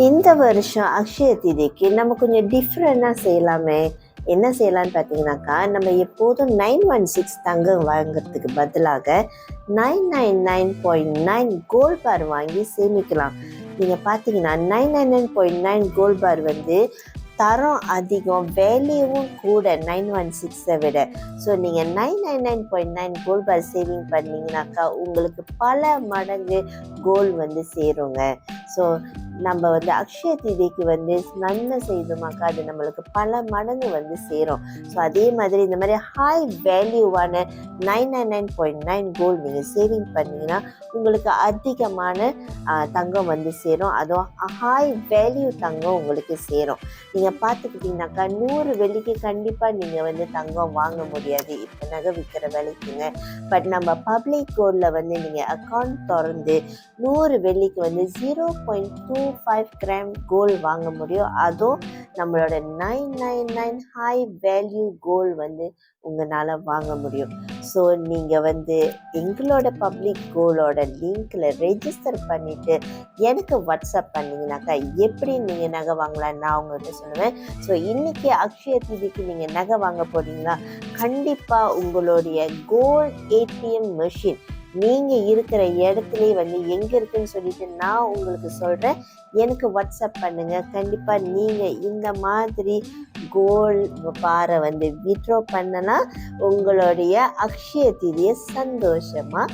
இந்த வருஷம் அக்ஷய தீதிக்கு நம்ம கொஞ்சம் டிஃப்ரெண்டாக செய்யலாமே. என்ன செய்யலான்னு பார்த்தீங்கன்னாக்கா, நம்ம எப்போதும் 916 தங்கம் வாங்குறதுக்கு பதிலாக 999.9 கோல்ட் பார் வாங்கி சேமிக்கலாம். நீங்கள் பார்த்தீங்கன்னா 999.9 கோல்ட் பார் வந்து தரம் அதிகம், வேல்யூவும் கூட 916 விட. ஸோ நீங்கள் 999.9 கோல்ட் பார் சேவிங் பண்ணிங்கனாக்கா உங்களுக்கு பல மடங்கு கோல்டு வந்து சேருங்க. ஸோ நம்ம வந்து அக்ஷய தீதிக்கு வந்து நன்மை செய்தோமாக்கா அது நம்மளுக்கு பல மடங்கு வந்து சேரும். ஸோ அதே மாதிரி இந்த மாதிரி ஹை வேல்யூவான 999.9 கோல்டு நீங்கள் சேவிங் பண்ணிங்கன்னா உங்களுக்கு அதிகமான தங்கம் வந்து சேரும். அதுவும் ஹை வேல்யூ தங்கம் உங்களுக்கு சேரும். நீங்கள் பார்த்துக்கிட்டிங்கனாக்கா 100 வெள்ளிக்கு கண்டிப்பாக நீங்கள் வந்து தங்கம் வாங்க முடியாது இப்போ நகை விற்கிற விலைக்குங்க. பட் நம்ம பப்ளிக் கோல்டில் வந்து நீங்கள் அக்கௌண்ட் திறந்து 100 வெள்ளிக்கு வந்து 0.25 கிராம் கோல்டு வாங்க முடியும். அதுவும் நம்மளோட 999 ஹை வேல்யூ கோல்டு வந்து உங்களால் வாங்க முடியும். ஸோ நீங்கள் வந்து எங்களோட பப்ளிக் கோல்டோட லிங்க்கில் ரெஜிஸ்டர் பண்ணிவிட்டு எனக்கு வாட்ஸ்அப் பண்ணிங்கனாக்கா எப்படி நீங்கள் நகை வாங்கலாம் நான் உங்கள்கிட்ட சொல்லுவேன். ஸோ இன்றைக்கி அக்ஷய தீதிக்கு நீங்கள் நகை வாங்க போகிறீங்களா, கண்டிப்பாக உங்களுடைய கோல்ட் ஏடிஎம் மெஷின் நீங்கள் இருக்கிற இடத்துலையே வந்து எங்கே இருக்குன்னு சொல்லிட்டு நான் உங்களுக்கு சொல்கிறேன். எனக்கு வாட்ஸ்அப் பண்ணுங்கள். கண்டிப்பாக நீங்கள் இந்த மாதிரி கோல்ட் பாரை வந்து வித்ட்ரா பண்ணலாம். உங்களுடைய அக்ஷய தீதியை சந்தோஷமாக